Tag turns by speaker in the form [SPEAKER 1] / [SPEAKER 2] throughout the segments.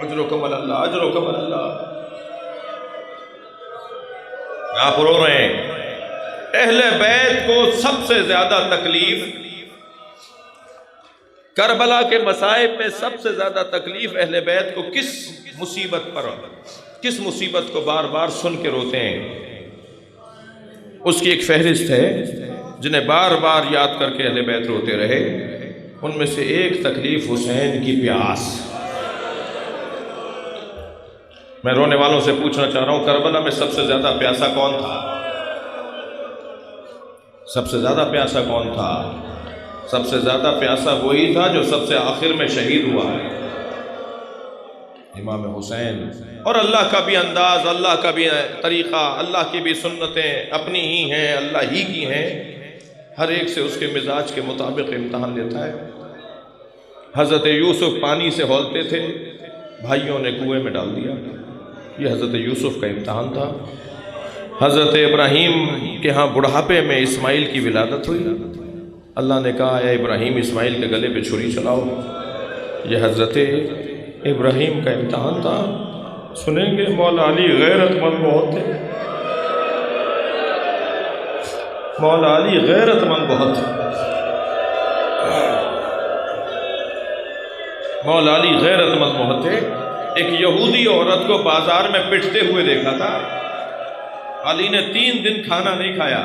[SPEAKER 1] اجرکم اللہ، اجرکم اللہ۔ آپ رو رہے ہیں۔ اہل بیت کو سب سے زیادہ تکلیف، کربلا کے مصائب میں سب سے زیادہ تکلیف اہل بیت کو کس مصیبت پر، کس مصیبت کو بار بار سن کے روتے ہیں؟ اس کی ایک فہرست ہے جنہیں بار بار یاد کر کے اہل بیت روتے رہے۔ ان میں سے ایک تکلیف حسین کی پیاس۔ میں رونے والوں سے پوچھنا چاہ رہا ہوں، کربلا میں سب سے زیادہ پیاسا کون تھا؟ سب سے زیادہ پیاسا کون تھا؟ سب سے زیادہ پیاسا وہی تھا جو سب سے آخر میں شہید ہوا ہے، امام حسین۔ اور اللہ کا بھی انداز، اللہ کا بھی طریقہ، اللہ کی بھی سنتیں اپنی ہی ہیں، اللہ ہی کی ہیں۔ ہر ایک سے اس کے مزاج کے مطابق امتحان لیتا ہے۔ حضرت یوسف پانی سے ہولتے تھے، بھائیوں نے کنویں میں ڈال دیا، یہ حضرت یوسف کا امتحان تھا۔ حضرت ابراہیم کے ہاں بڑھاپے میں اسماعیل کی ولادت ہوئی، اللہ نے کہا اے ابراہیم اسماعیل کے گلے پہ چھری چلاؤ، یہ حضرت ابراہیم کا امتحان تھا۔ سنیں گے مولا علی غیرت مند بہت تھے، مولا علی غیرت مند بہت تھے، مولا علی غیرت مند بہت تھے۔ ایک یہودی عورت کو بازار میں پٹتے ہوئے دیکھا تھا، علی نے 3 دن کھانا نہیں کھایا۔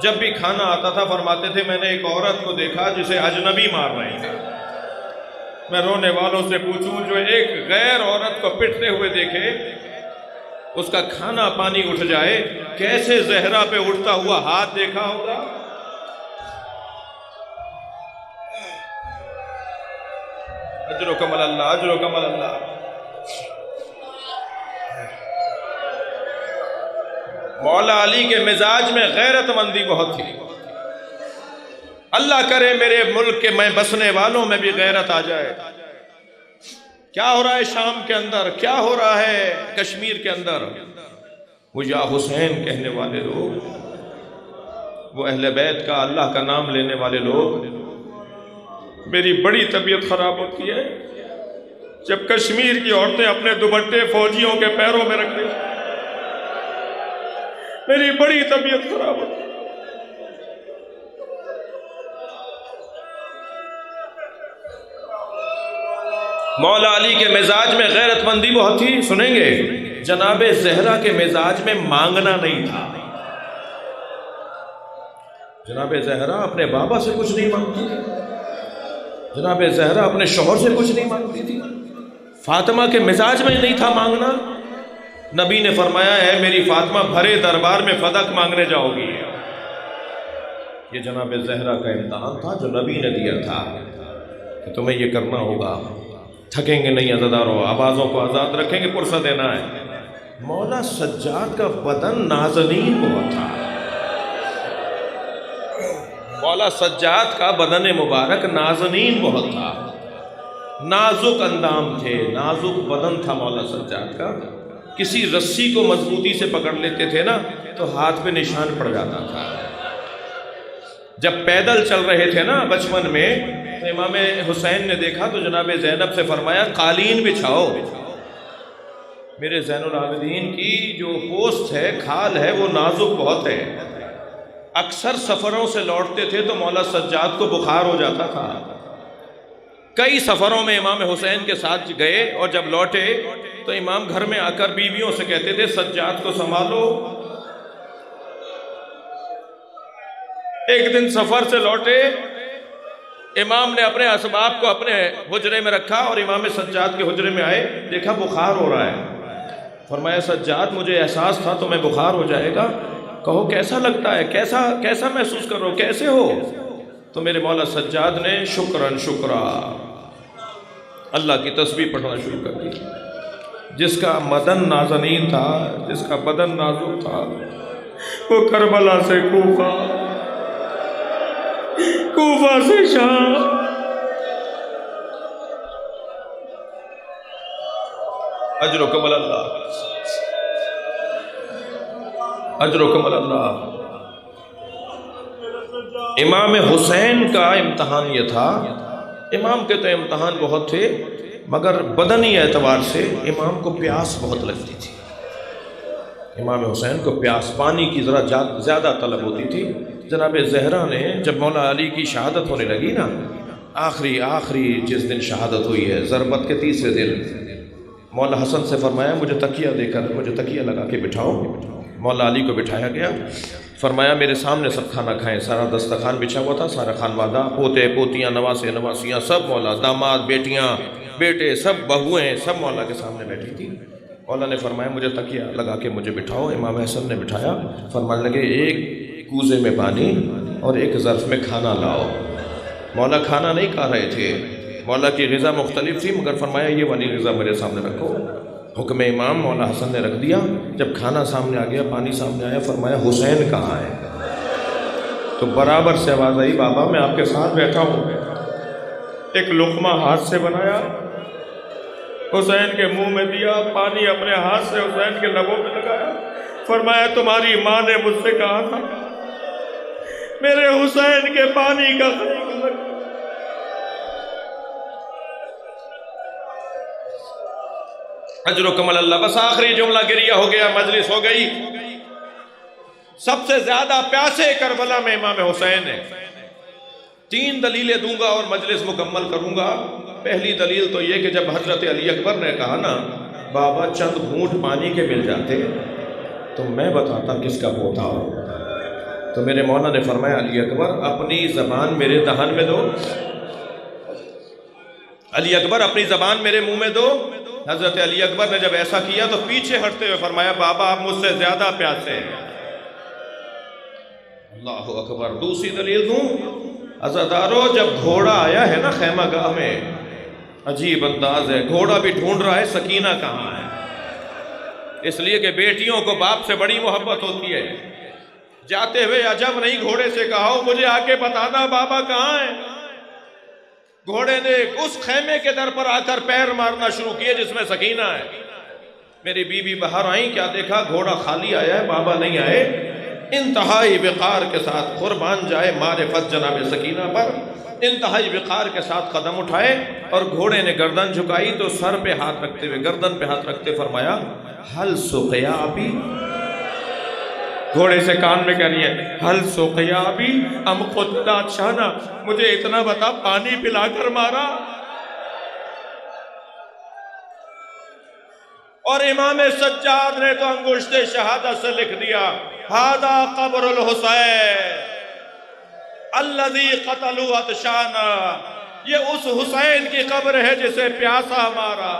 [SPEAKER 1] جب بھی کھانا آتا تھا فرماتے تھے میں نے ایک عورت کو دیکھا جسے اجنبی مار رہے تھے۔ میں رونے والوں سے پوچھوں، جو ایک غیر عورت کو پٹتے ہوئے دیکھے، اس کا کھانا پانی اٹھ جائے، کیسے زہرا پہ اٹھتا ہوا ہاتھ دیکھا ہوگا؟ اجرکم اللہ، اجرکم اللہ۔ مولا علی کے مزاج میں غیرت مندی بہت تھی۔ اللہ کرے میرے ملک کے میں بسنے والوں میں بھی غیرت آ جائے۔ کیا ہو رہا ہے شام کے اندر، کیا ہو رہا ہے کشمیر کے اندر؟ وہ یا حسین کہنے والے لوگ، وہ اہل بیت کا اللہ کا نام لینے والے لوگ، میری بڑی طبیعت خراب ہوتی ہے جب کشمیر کی عورتیں اپنے دوپٹے فوجیوں کے پیروں میں رکھ دیتی، میری بڑی طبیعت خراب ہوتی ہے۔ مولا علی کے مزاج میں غیرت مندی بہت تھی۔ سنیں گے جناب زہرا کے مزاج میں مانگنا نہیں تھا۔ جناب زہرا اپنے بابا سے کچھ نہیں مانگتی تھی، جناب زہرا اپنے شوہر سے کچھ نہیں مانگتی تھی۔ فاطمہ کے مزاج میں نہیں تھا مانگنا۔ نبی نے فرمایا ہے میری فاطمہ بھرے دربار میں فدق مانگنے جاؤ گی۔ یہ جناب زہرا کا امتحان تھا جو نبی نے دیا تھا کہ تمہیں یہ کرنا ہوگا، تھکیں گے نہیں عزاداروں، آوازوں کو آزاد رکھیں گے، پرسہ دینا ہے۔ مولا سجاد کا بدن نازنین بہت تھا، مولا سجاد کا بدن مبارک نازنین بہت تھا، نازک اندام تھے، نازک بدن تھا مولا سجاد کا۔ کسی رسی کو مضبوطی سے پکڑ لیتے تھے نا تو ہاتھ پہ نشان پڑ جاتا تھا۔ جب پیدل چل رہے تھے نا بچپن میں تو امام حسین نے دیکھا تو جناب زینب سے فرمایا قالین بچھاؤ۔ میرے زین العابدین کی جو پوست ہے، کھال ہے، وہ نازک بہت ہے۔ اکثر سفروں سے لوٹتے تھے تو مولا سجاد کو بخار ہو جاتا تھا۔ کئی سفروں میں امام حسین کے ساتھ گئے اور جب لوٹے تو امام گھر میں آ کر بیویوں سے کہتے تھے سجاد کو سنبھالو۔ ایک دن سفر سے لوٹے، امام نے اپنے اسباب کو اپنے حجرے میں رکھا اور امام سجاد کے حجرے میں آئے، دیکھا بخار ہو رہا ہے۔ فرمایا سجاد مجھے احساس تھا تمہیں بخار ہو جائے گا، کہو کیسا لگتا ہے، کیسا محسوس کر رہے ہو، کیسے ہو؟ تو میرے مولا سجاد نے شکرا شکرا اللہ کی تسبیح پڑھنا شروع کر دی۔ جس کا بدن نازنین تھا، جس کا بدن نازک تھا، وہ کربلا سے کوفہ، کوفہ سے شام، اجرکم اللہ، اجرکم اللہ۔ امام حسین کا امتحان یہ تھا، امام کے تو امتحان بہت تھے، مگر بدنی اعتبار سے امام کو پیاس بہت لگتی تھی. امام حسین کو پیاس پانی کی ذرا زیادہ طلب ہوتی تھی. جناب زہرا نے جب مولا علی کی شہادت ہونے لگی نا، آخری جس دن شہادت ہوئی ہے ضربت کے تیسرے دن، مولا حسن سے فرمایا مجھے تکیہ دے کر مجھے تکیہ لگا کے بٹھاؤ. مولا علی کو بٹھایا گیا. فرمایا میرے سامنے سب کھانا کھائیں. سارا دسترخوان بچھا ہوا تھا، سارا خانوادہ، پوتے پوتیاں، نواسے نواسیاں، سب مولا، داماد، بیٹیاں، بیٹے، سب بہویں، سب مولا کے سامنے بیٹھی تھی. مولا نے فرمایا مجھے تکیہ لگا کے مجھے بٹھاؤ. امام حسن نے بٹھایا. فرمانے لگے ایک کوزے میں پانی اور ایک ظرف میں کھانا لاؤ. مولا کھانا نہیں کھا رہے تھے، مولا کی غذا مختلف تھی، مگر فرمایا یہ والی غذا میرے سامنے رکھو. حکم امام مولا حسن نے رکھ دیا. جب کھانا سامنے آ گیا، پانی سامنے آیا، فرمایا حسین کہاں ہے؟ تو برابر سے آواز آئی بابا میں آپ کے ساتھ بیٹھا ہوں. ایک لقمہ ہاتھ سے بنایا، حسین کے منہ میں دیا، پانی اپنے ہاتھ سے حسین کے لبوں پہ لگایا. فرمایا تمہاری ماں نے مجھ سے کہا تھا میرے حسین کے پانی کا اجر و کمل اللہ. بس آخری جملہ گریہ ہو گیا، مجلس ہو گئی. سب سے زیادہ پیاسے کربلا میں امام حسین ہے. 3 دلیلیں دوں گا اور مجلس مکمل کروں گا. پہلی دلیل تو یہ کہ جب حضرت علی اکبر نے کہا نا بابا چند گھونٹ پانی کے مل جاتے تو میں بتاتا کس کا پوتا ہو، تو میرے مولا نے فرمایا علی اکبر اپنی زبان میرے دہن میں دو، علی اکبر اپنی زبان میرے منہ میں دو. حضرت علی اکبر نے جب ایسا کیا تو پیچھے ہٹتے ہوئے فرمایا بابا آپ مجھ سے زیادہ پیاسے ہیں. اللہ اکبر. دوسری دلیل دوں، عزادارو جب گھوڑا آیا ہے نا خیمہ گاہ میں، عجیب انداز ہے، گھوڑا بھی ڈھونڈ رہا ہے سکینہ کہاں ہے. اس لیے کہ بیٹیوں کو باپ سے بڑی محبت ہوتی ہے. جاتے ہوئے عجب نہیں گھوڑے سے کہا مجھے آ کے بتانا بابا کہاں ہے. گھوڑے نے اس خیمے کے در پر آ کر پیر مارنا شروع کیے جس میں سکینہ ہے. میری بیوی باہر آئیں، کیا دیکھا گھوڑا خالی آیا ہے، بابا نہیں آئے. انتہائی وقار کے ساتھ قربان جائے معرفت جناب سکینہ پر، انتہائی وقار کے ساتھ قدم اٹھائے اور گھوڑے نے گردن جھکائی تو سر پہ ہاتھ رکھتے ہوئے گردن پہ ہاتھ رکھتے فرمایا حل سقیا ابی. گھوڑے سے کان میں کہہ رہی ہے حل سقیا ابی ام قتلا شانا، مجھے اتنا بتا پانی پلا کر مارا. اور امام سجاد نے تو انگشت شہادت سے لکھ دیا ھذا قبر الحسین الذی قتلوا عطشانا، یہ اس حسین کی قبر ہے جسے پیاسا مارا.